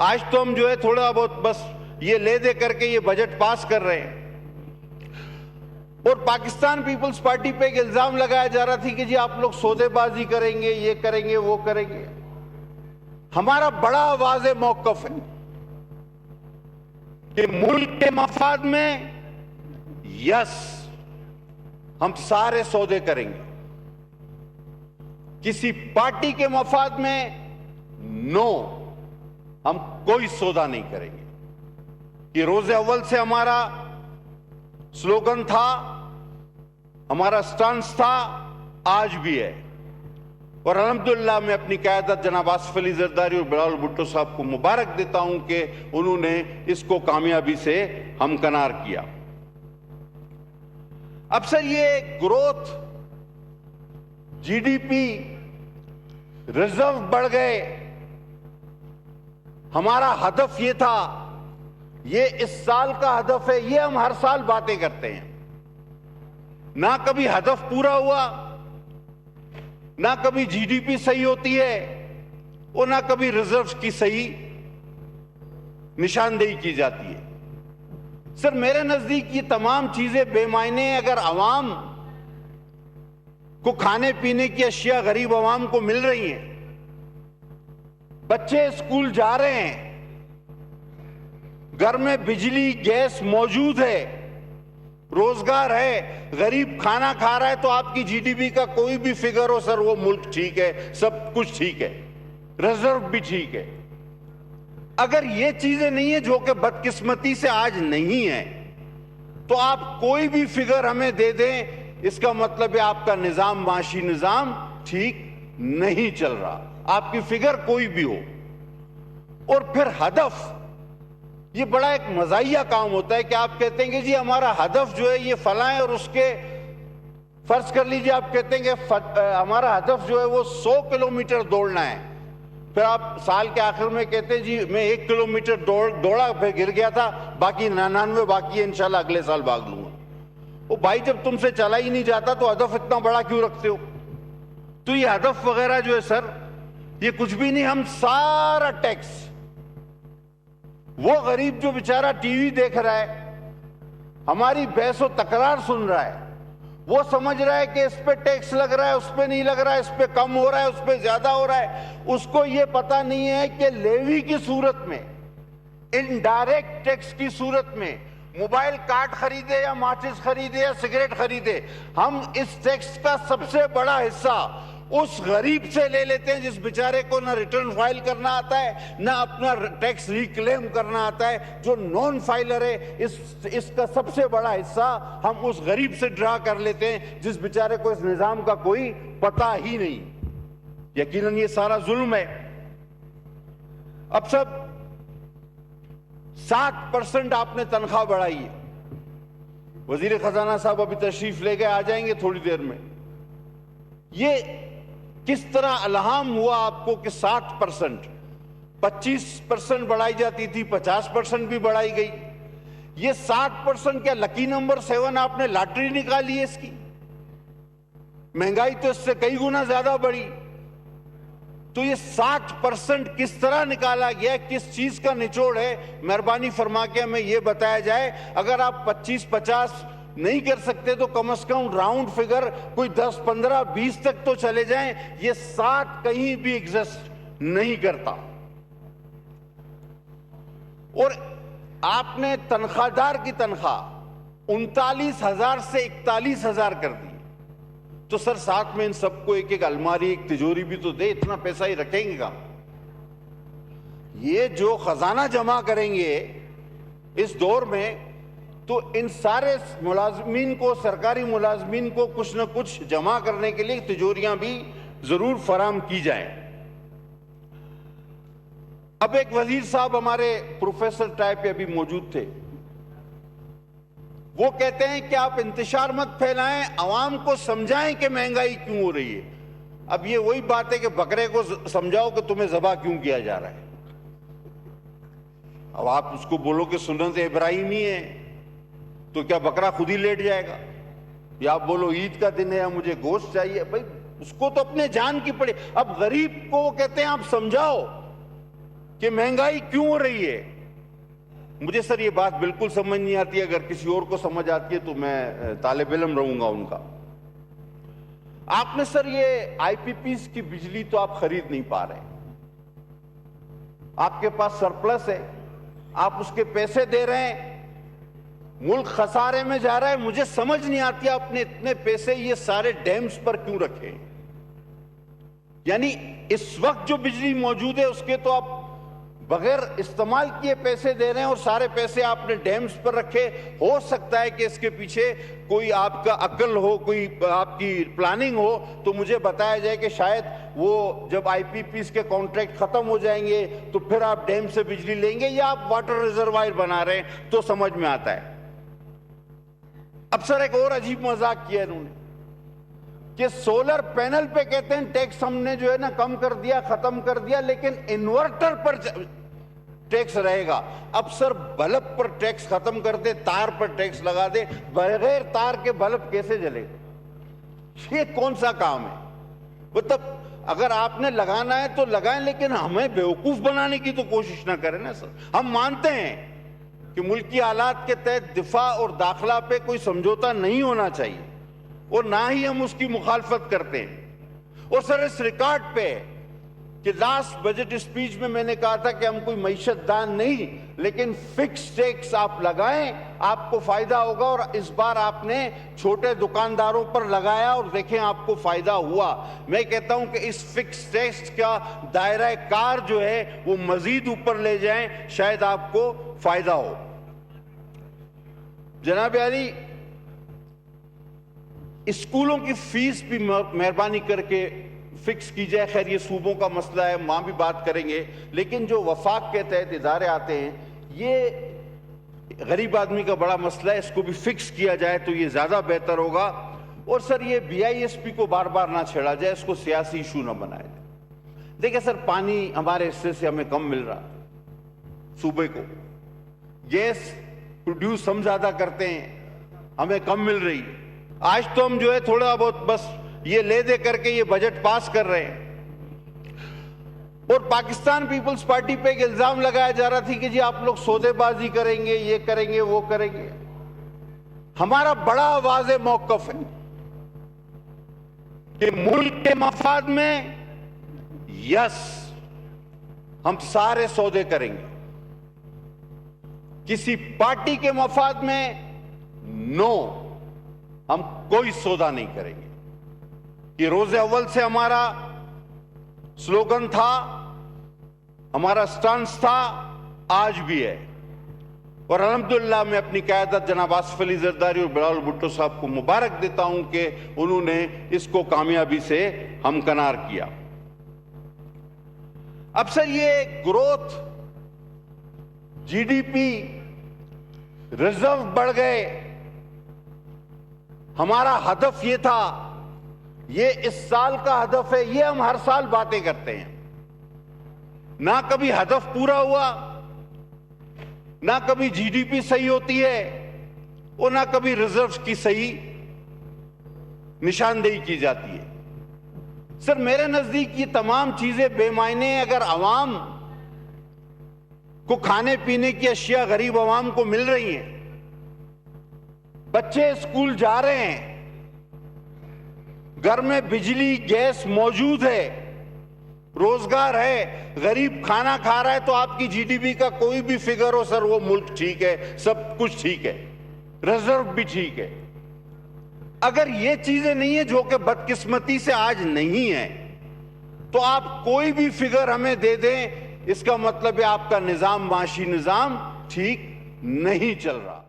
آج تو ہم جو ہے تھوڑا بہت بس یہ لے دے کر کے یہ بجٹ پاس کر رہے ہیں. اور پاکستان پیپلز پارٹی پہ ایک الزام لگایا جا رہا تھی کہ جی آپ لوگ سودے بازی کریں گے, یہ کریں گے, وہ کریں گے. ہمارا بڑا واضح موقف ہے کہ ملک کے مفاد میں یس ہم سارے سودے کریں گے, کسی پارٹی کے مفاد میں نو ہم کوئی سودا نہیں کریں گے. یہ روز اول سے ہمارا سلوگن تھا, ہمارا سٹانس تھا, آج بھی ہے. اور الحمدللہ میں اپنی قیادت جناب آصف علی زرداری اور بلال بھٹو صاحب کو مبارک دیتا ہوں کہ انہوں نے اس کو کامیابی سے ہمکنار کیا. اب سر یہ growth, G D P, reserve بڑھ گئے, ہمارا ہدف یہ تھا, یہ اس سال کا ہدف ہے. یہ ہم ہر سال باتیں کرتے ہیں, نہ کبھی ہدف پورا ہوا, نہ کبھی جی ڈی پی صحیح ہوتی ہے, اور نہ کبھی ریزرو کی صحیح نشاندہی کی جاتی ہے. سر میرے نزدیک یہ تمام چیزیں بے معنی ہیں. اگر عوام کو کھانے پینے کی اشیاء غریب عوام کو مل رہی ہیں, بچے اسکول جا رہے ہیں, گھر میں بجلی گیس موجود ہے, روزگار ہے, غریب کھانا کھا رہا ہے, تو آپ کی جی ڈی پی کا کوئی بھی فگر ہو سر وہ ملک ٹھیک ہے, سب کچھ ٹھیک ہے, ریزرو بھی ٹھیک ہے. اگر یہ چیزیں نہیں ہیں, جو کہ بدقسمتی سے آج نہیں ہیں, تو آپ کوئی بھی فگر ہمیں دے دیں, اس کا مطلب ہے آپ کا نظام, معاشی نظام ٹھیک نہیں چل رہا, آپ کی فگر کوئی بھی ہو. اور پھر ہدف, یہ بڑا ایک مزاحیہ کام ہوتا ہے کہ آپ کہتے ہیں کہ جی ہمارا ہدف جو ہے یہ فلاں ہے, اور اس کے فرض کر لیجئے آپ کہتے ہیں کہ ہمارا ہدف جو ہے وہ 100 کلومیٹر دوڑنا ہے. پھر آپ سال کے آخر میں کہتے ہیں جی میں 1 کلومیٹر دوڑا, پھر گر گیا تھا, باقی 99 باقی ہے, انشاءاللہ اگلے سال بھاگ لوں گا. وہ بھائی جب تم سے چلا ہی نہیں جاتا تو ہدف اتنا بڑا کیوں رکھتے ہو؟ تو یہ ہدف وغیرہ جو ہے سر یہ کچھ بھی نہیں. ہم سارا ٹیکس, وہ غریب جو بیچارہ ٹی وی دیکھ رہا ہے, ہماری بحث و تکرار سن رہا ہے, وہ سمجھ رہا ہے کہ اس پہ ٹیکس لگ رہا ہے, اس پہ نہیں لگ رہا ہے, اس پہ کم ہو رہا ہے, اس پہ زیادہ ہو رہا ہے. اس کو یہ پتا نہیں ہے کہ لیوی کی صورت میں, انڈائریکٹ ٹیکس کی صورت میں, موبائل کارڈ خریدے یا ماچس خریدے یا سگریٹ خریدے, ہم اس ٹیکس کا سب سے بڑا حصہ اس غریب سے لے لیتے ہیں جس بیچارے کو نہ ریٹرن فائل کرنا آتا ہے, نہ اپنا ٹیکس ریکلیم کرنا آتا ہے, جو نان فائلر ہے. اس کا سب سے بڑا حصہ ہم اس غریب سے ڈرا کر لیتے ہیں جس بیچارے کو اس نظام کا کوئی پتہ ہی نہیں. یقیناً یہ سارا ظلم ہے. اب سب 60% آپ نے تنخواہ بڑھائی ہے. وزیر خزانہ صاحب ابھی تشریف لے گئے, آ جائیں گے تھوڑی دیر میں. یہ کس طرح الہام ہوا آپ کو کہ 60%, 25% بڑھائی جاتی تھی, 50% بھی بڑھائی گئی. یہ 60% کیا لکی نمبر 7 آپ نے لاٹری نکالی ہے اس کی؟ مہنگائی تو اس سے کئی گنا زیادہ بڑھی. تو یہ 60% کس طرح نکالا گیا, کس چیز کا نچوڑ ہے؟ مہربانی فرما کے ہمیں یہ بتایا جائے. اگر آپ 25-50 نہیں کر سکتے تو کم از کم راؤنڈ فگر کوئی 10, 15, 20 تک تو چلے جائیں. یہ 60 کہیں بھی ایگزسٹ نہیں کرتا. اور آپ نے تنخواہ دار کی تنخواہ 39,000 سے 41,000 کر دی. تو سر ساتھ میں ان سب کو ایک ایک الماری, ایک تجوری بھی تو دے. اتنا پیسہ ہی رکھیں گے کہاں؟ یہ جو خزانہ جمع کریں گے اس دور میں, تو ان سارے ملازمین کو, سرکاری ملازمین کو کچھ نہ کچھ جمع کرنے کے لیے تجوریاں بھی ضرور فراہم کی جائیں. اب ایک وزیر صاحب ہمارے پروفیسر ٹائپ پہ ابھی موجود تھے, وہ کہتے ہیں کہ آپ انتشار مت پھیلائیں, عوام کو سمجھائیں کہ مہنگائی کیوں ہو رہی ہے. اب یہ وہی بات ہے کہ بکرے کو سمجھاؤ کہ تمہیں ذبح کیوں کیا جا رہا ہے. اب آپ اس کو بولو کہ سنت ابراہیمی ہے تو کیا بکرا خود ہی لیٹ جائے گا؟ یا آپ بولو عید کا دن ہے یا مجھے گوشت چاہیے, بھائی اس کو تو اپنے جان کی پڑے. اب غریب کو وہ کہتے ہیں آپ سمجھاؤ, کہ مہنگائی کیوں ہو رہی ہے. مجھے سر یہ بات بالکل سمجھ نہیں آتی. اگر کسی اور کو سمجھ آتی ہے تو میں طالب علم رہوں گا ان کا. آپ نے سر یہ آئی پی پیز کی بجلی تو آپ خرید نہیں پا رہے. آپ کے پاس سرپلس ہے, آپ اس کے پیسے دے رہے ہیں, ملک خسارے میں جا رہا ہے. مجھے سمجھ نہیں آتی آپ نے اتنے پیسے یہ سارے ڈیمز پر کیوں رکھے. یعنی اس وقت جو بجلی موجود ہے اس کے تو آپ بغیر استعمال کیے پیسے دے رہے ہیں, اور سارے پیسے آپ نے ڈیمز پر رکھے. ہو سکتا ہے کہ اس کے پیچھے کوئی آپ کا عقل ہو, کوئی آپ کی پلاننگ ہو, تو مجھے بتایا جائے کہ شاید وہ جب آئی پی پیز کے کانٹریکٹ ختم ہو جائیں گے تو پھر آپ ڈیم سے بجلی لیں گے, یا آپ واٹر ریزروائر بنا رہے ہیں, تو سمجھ میں آتا ہے. اب سر ایک اور عجیب مذاق کیا انہوں نے کہ سولر پینل پہ کہتے ہیں ٹیکس ہم نے جو ہے نا کم کر دیا, ختم کر دیا, لیکن انورٹر پر ٹیکس رہے گا. اب سر بلب پر ٹیکس ختم کر دے, تار پر ٹیکس لگا دے, بغیر تار کے بلب کیسے جلے گا؟ یہ کون سا کام ہے؟ مطلب اگر آپ نے لگانا ہے تو لگائیں, لیکن ہمیں بیوقوف بنانے کی تو کوشش نہ کریں نا سر. ہم مانتے ہیں کہ ملکی حالات کے تحت دفاع اور داخلہ پہ کوئی سمجھوتا نہیں ہونا چاہیے, اور نہ ہی ہم اس کی مخالفت کرتے ہیں. اور سر اس ریکارڈ پہ کہ لاسٹ بجٹ اسپیچ میں نے کہا تھا کہ ہم کوئی معیشت دان نہیں, لیکن فکس ٹیکس آپ لگائیں, آپ کو فائدہ ہوگا. اور اس بار آپ نے چھوٹے دکانداروں پر لگایا اور دیکھیں آپ کو فائدہ ہوا. میں کہتا ہوں کہ اس فکس ٹیکس کا دائرہ کار جو ہے وہ مزید اوپر لے جائیں, شاید آپ کو فائدہ ہو. جناب علی, اسکولوں کی فیس بھی مہربانی کر کے فکس کی جائے. خیر یہ صوبوں کا مسئلہ ہے, وہاں بھی بات کریں گے, لیکن جو وفاق کے تحت ادارے آتے ہیں یہ غریب آدمی کا بڑا مسئلہ ہے, اس کو بھی فکس کیا جائے تو یہ زیادہ بہتر ہوگا. اور سر یہ بی آئی ایس پی کو بار بار نہ چھیڑا جائے, اس کو سیاسی ایشو نہ بنایا جائے. دیکھیں سر, پانی ہمارے حصے سے ہمیں کم مل رہا صوبے کو, گیس پروڈیوس ہم زیادہ کرتے ہیں, ہمیں کم مل رہی. آج تو ہم جو ہے تھوڑا بہت بس یہ لے دے کر کے یہ بجٹ پاس کر رہے ہیں. اور پاکستان پیپلز پارٹی پہ ایک الزام لگایا جا رہا تھی کہ جی آپ لوگ سودے بازی کریں گے, یہ کریں گے, وہ کریں گے. ہمارا بڑا واضح موقف ہے کہ ملک کے مفاد میں یس ہم سارے سودے کریں گے, کسی پارٹی کے مفاد میں نو, ہم کوئی سودا نہیں کریں گے. یہ روز اول سے ہمارا سلوگن تھا, ہمارا سٹانس تھا, آج بھی ہے. اور الحمدللہ میں اپنی قیادت جناب آصف علی زرداری اور بلاول بھٹو صاحب کو مبارک دیتا ہوں کہ انہوں نے اس کو کامیابی سے ہمکنار کیا. اب سر یہ growth, G D P, reserve بڑھ گئے, ہمارا ہدف یہ تھا, یہ اس سال کا ہدف ہے. یہ ہم ہر سال باتیں کرتے ہیں, نہ کبھی ہدف پورا ہوا, نہ کبھی جی ڈی پی صحیح ہوتی ہے, اور نہ کبھی ریزرو کی صحیح نشاندہی کی جاتی ہے. سر میرے نزدیک یہ تمام چیزیں بے معنی ہیں. اگر عوام کو کھانے پینے کی اشیاء غریب عوام کو مل رہی ہیں, بچے اسکول جا رہے ہیں, گھر میں بجلی گیس موجود ہے, روزگار ہے, غریب کھانا کھا رہا ہے, تو آپ کی جی ڈی پی کا کوئی بھی فگر ہو سر وہ ملک ٹھیک ہے, سب کچھ ٹھیک ہے, ریزرو بھی ٹھیک ہے. اگر یہ چیزیں نہیں ہیں جو کہ بدقسمتی سے آج نہیں ہیں, تو آپ کوئی بھی فگر ہمیں دے دیں, اس کا مطلب ہے آپ کا نظام, معاشی نظام ٹھیک نہیں چل رہا.